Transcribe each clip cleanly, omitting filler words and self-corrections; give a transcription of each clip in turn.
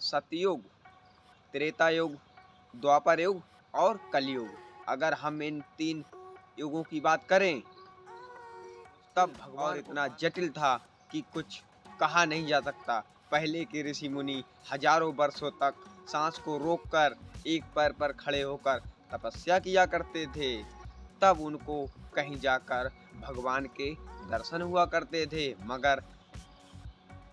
सतयुग, त्रेता युग, द्वापर युग और कलयुग। अगर हम इन 3 युगों की बात करें, तब भगवान इतना जटिल था कि कुछ कहा नहीं जा सकता। पहले के ऋषि मुनि हजारों वर्षों तक सांस को रोककर एक पैर पर खड़े होकर तपस्या किया करते थे। तब उनको कहीं जाकर भगवान के दर्शन हुआ करते थे। मगर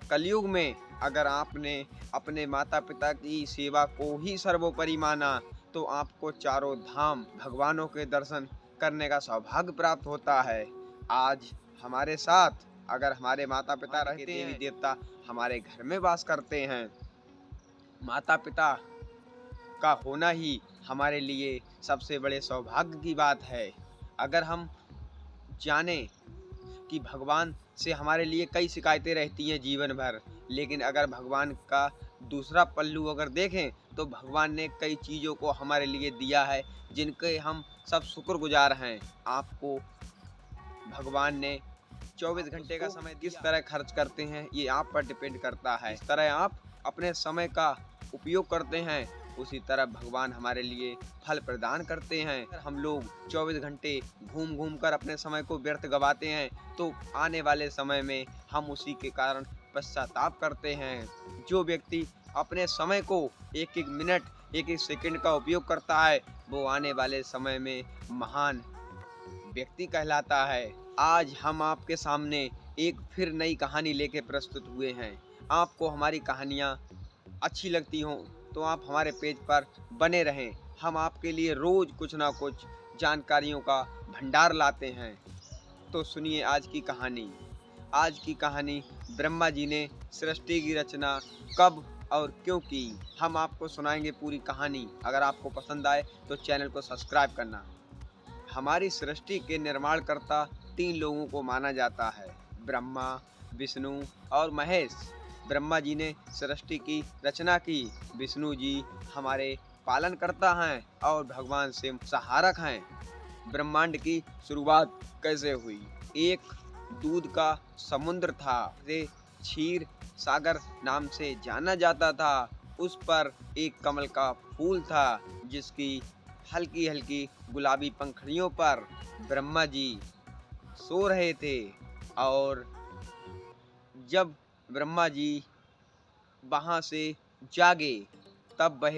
कलयुग में अगर आपने अपने माता पिता की सेवा को ही सर्वोपरि माना, तो आपको चारों धाम भगवानों के दर्शन करने का सौभाग्य प्राप्त होता है। आज हमारे साथ अगर हमारे माता पिता रहते हैं, देवी देवता हमारे घर में वास करते हैं। माता पिता का होना ही हमारे लिए सबसे बड़े सौभाग्य की बात है। अगर हम जाने कि भगवान से हमारे लिए कई शिकायतें रहती हैं जीवन भर, लेकिन अगर भगवान का दूसरा पल्लू अगर देखें, तो भगवान ने कई चीज़ों को हमारे लिए दिया है जिनके हम सब शुक्रगुजार हैं। आपको भगवान ने 24 घंटे का समय किस तरह खर्च करते हैं, ये आप पर डिपेंड करता है। इस तरह आप अपने समय का उपयोग करते हैं, उसी तरह भगवान हमारे लिए फल प्रदान करते हैं। हम लोग 24 घंटे घूम घूम कर अपने समय को व्यर्थ गवाते हैं, तो आने वाले समय में हम उसी के कारण पश्चाताप करते हैं। जो व्यक्ति अपने समय को एक एक मिनट, एक एक सेकंड का उपयोग करता है, वो आने वाले समय में महान व्यक्ति कहलाता है। आज हम आपके सामने एक फिर नई कहानी लेके प्रस्तुत हुए हैं। आपको हमारी कहानियाँ अच्छी लगती हों तो आप हमारे पेज पर बने रहें। हम आपके लिए रोज कुछ ना कुछ जानकारियों का भंडार लाते हैं। तो सुनिए आज की कहानी। आज की कहानी, ब्रह्मा जी ने सृष्टि की रचना कब और क्यों की। हम आपको सुनाएंगे पूरी कहानी। अगर आपको पसंद आए तो चैनल को सब्सक्राइब करना। हमारी सृष्टि के निर्माणकर्ता 3 लोगों को माना जाता है, ब्रह्मा, विष्णु और महेश। ब्रह्मा जी ने सृष्टि की रचना की, विष्णु जी हमारे पालनकर्ता हैं और भगवान शिव सहारक हैं। ब्रह्मांड की शुरुआत कैसे हुई? एक दूध का समुद्र था, जिसे क्षीर सागर नाम से जाना जाता था। उस पर एक कमल का फूल था, जिसकी हल्की हल्की गुलाबी पंखुड़ियों पर ब्रह्मा जी सो रहे थे। और जब ब्रह्मा जी वहाँ से जागे, तब वह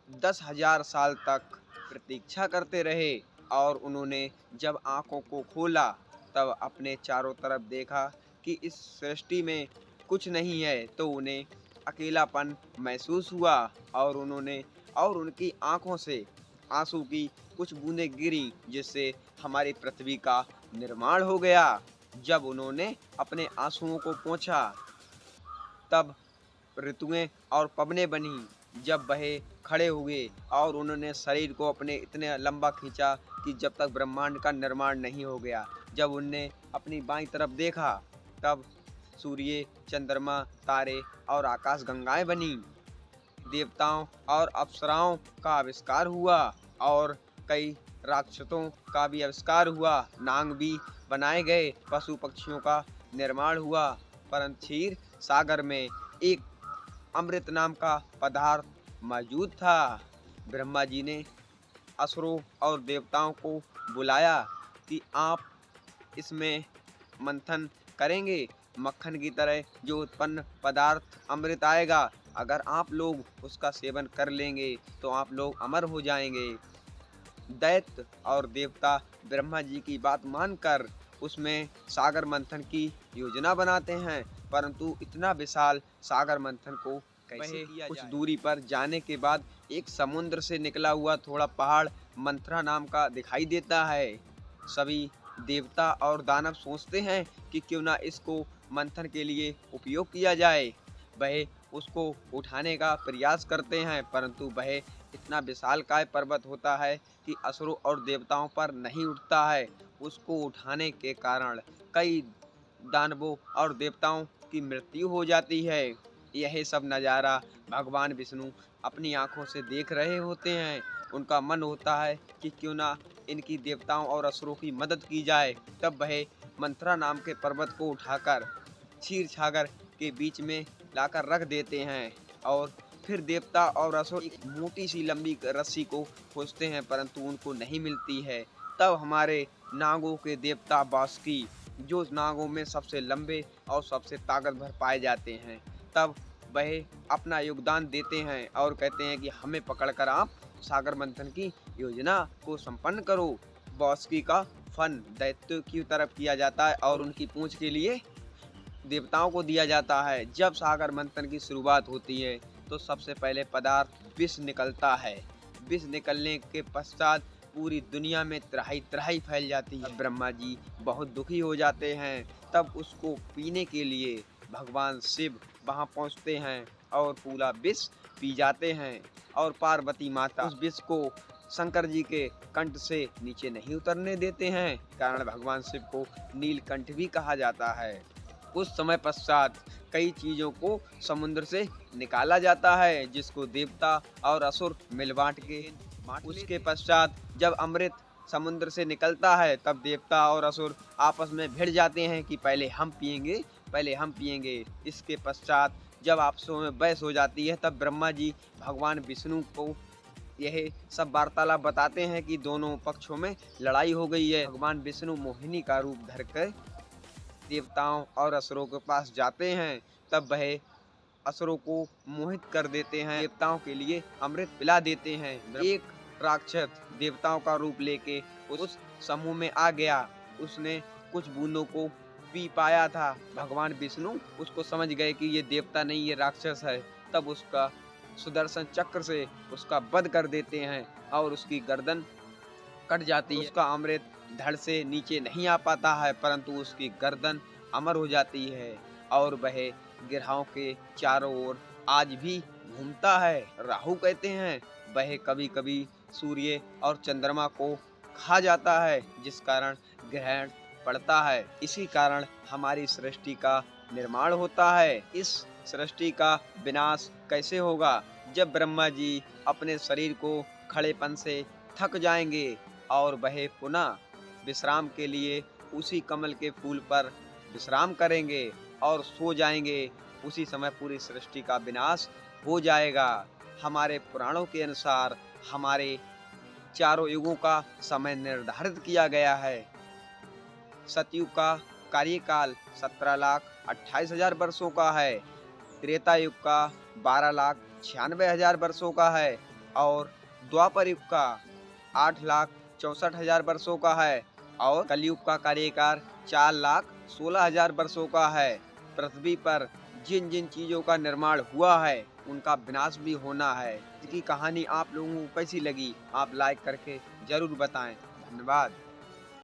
10,000 साल तक प्रतीक्षा करते रहे। और उन्होंने जब आँखों को खोला, तब अपने चारों तरफ देखा कि इस सृष्टि में कुछ नहीं है, तो उन्हें अकेलापन महसूस हुआ। और उनकी आँखों से आंसू की कुछ बूंदें गिरी, जिससे हमारी पृथ्वी का निर्माण हो गया। जब उन्होंने अपने आंसुओं को पोंछा, तब ऋतुएं और पवनें बनी। जब वह खड़े हुए और उन्होंने शरीर को अपने इतने लंबा खींचा कि जब तक ब्रह्मांड का निर्माण नहीं हो गया। जब उनने अपनी बाईं तरफ देखा, तब सूर्य, चंद्रमा, तारे और आकाश गंगाएं बनी। देवताओं और अप्सराओं का आविष्कार हुआ और कई राक्षसों का भी आविष्कार हुआ। नाग भी बनाए गए, पशु पक्षियों का निर्माण हुआ। परंतु क्षीर सागर में एक अमृत नाम का पदार्थ मौजूद था। ब्रह्मा जी ने असुरों और देवताओं को बुलाया कि आप इसमें मंथन करेंगे, मक्खन की तरह जो उत्पन्न पदार्थ अमृत आएगा, अगर आप लोग उसका सेवन कर लेंगे तो आप लोग अमर हो जाएंगे। दैत्य और देवता ब्रह्मा जी की बात मानकर उसमें सागर मंथन की योजना बनाते हैं। परंतु इतना विशाल सागर मंथन को कैसे किया जाए? कुछ दूरी पर जाने के बाद एक समुद्र से निकला हुआ थोड़ा पहाड़ मंथरा नाम का दिखाई देता है। सभी देवता और दानव सोचते हैं कि क्यों ना इसको मंथन के लिए उपयोग किया जाए। वह उसको उठाने का प्रयास करते हैं, परंतु वह इतना विशालकाय पर्वत होता है कि असुरों और देवताओं पर नहीं उठता है। उसको उठाने के कारण कई दानवों और देवताओं की मृत्यु हो जाती है। यह सब नज़ारा भगवान विष्णु अपनी आंखों से देख रहे होते हैं। उनका मन होता है कि क्यों ना इनकी देवताओं और असुरों की मदद की जाए। तब वह मंथरा नाम के पर्वत को उठाकर क्षीर सागर के बीच में लाकर रख देते हैं और फिर देवता और असुर एक मोटी सी लंबी रस्सी को खोजते हैं, परंतु उनको नहीं मिलती है। तब हमारे नागों के देवता बासुकी, जो नागों में सबसे लंबे और सबसे ताकतवर पाए जाते हैं, तब वह अपना योगदान देते हैं और कहते हैं कि हमें पकड़कर आप सागर मंथन की योजना को संपन्न करो। बासुकी का फन दैत्यों की तरफ किया जाता है और उनकी पूंछ के लिए देवताओं को दिया जाता है। जब सागर मंथन की शुरुआत होती है तो सबसे पहले पदार्थ विष निकलता है। विष निकलने के पश्चात पूरी दुनिया में त्राही त्राही फैल जाती है। ब्रह्मा जी बहुत दुखी हो जाते हैं। तब उसको पीने के लिए भगवान शिव वहां पहुंचते हैं और पूरा विष पी जाते हैं और पार्वती माता उस विष को शंकर जी के कंठ से नीचे नहीं उतरने देते हैं, कारण भगवान शिव को नीलकंठ भी कहा जाता है। कुछ समय पश्चात कई चीजों को समुद्र से निकाला जाता है, जिसको देवता और असुर मिल बांट के उसके पश्चात जब अमृत समुद्र से निकलता है तब देवता और असुर आपस में भिड़ जाते हैं कि पहले हम पिएंगे, पहले हम पिएंगे। इसके पश्चात जब आपसों में बहस हो जाती है तब ब्रह्मा जी भगवान विष्णु को यह सब वार्तालाप बताते हैं कि दोनों पक्षों में लड़ाई हो गई है। भगवान विष्णु मोहिनी का रूप धरकर देवताओं और असुरों के पास जाते हैं। तब वह असुरों को मोहित कर देते हैं, देवताओं के लिए अमृत पिला देते हैं। एक राक्षस देवताओं का रूप लेके उस समूह में आ गया। उसने कुछ बूंदों को पी पाया था। भगवान विष्णु उसको समझ गए कि ये देवता नहीं, ये राक्षस है। तब उसका सुदर्शन चक्र से उसका वध कर देते हैं और उसकी गर्दन कट जाती है। उसका अमृत धड़ से नीचे नहीं आ पाता है, परंतु उसकी गर्दन अमर हो जाती है और वह गिरहाओं के चारों ओर आज भी घूमता है। राहु कहते हैं वह कभी कभी सूर्य और चंद्रमा को खा जाता है, जिस कारण ग्रहण पड़ता है। इसी कारण हमारी सृष्टि का निर्माण होता है। इस सृष्टि का विनाश कैसे होगा? जब ब्रह्मा जी अपने शरीर को खड़ेपन से थक जाएंगे और वह पुनः विश्राम के लिए उसी कमल के फूल पर विश्राम करेंगे और सो जाएंगे। उसी समय पूरी सृष्टि का विनाश हो जाएगा। हमारे पुराणों के अनुसार हमारे चारों युगों का समय निर्धारित किया गया है। सतयुग का कार्यकाल 17,28,000 वर्षों का है। त्रेता युग का 12,96,000 वर्षों का है और द्वापर युग का 8,64,000 वर्षों का है और कलयुग का कार्यकाल 4,16,000 वर्षों का है। पृथ्वी पर जिन जिन चीजों का निर्माण हुआ है उनका विनाश भी होना है। इसकी कहानी आप लोगों को कैसी लगी? आप लाइक करके जरूर बताएं। धन्यवाद।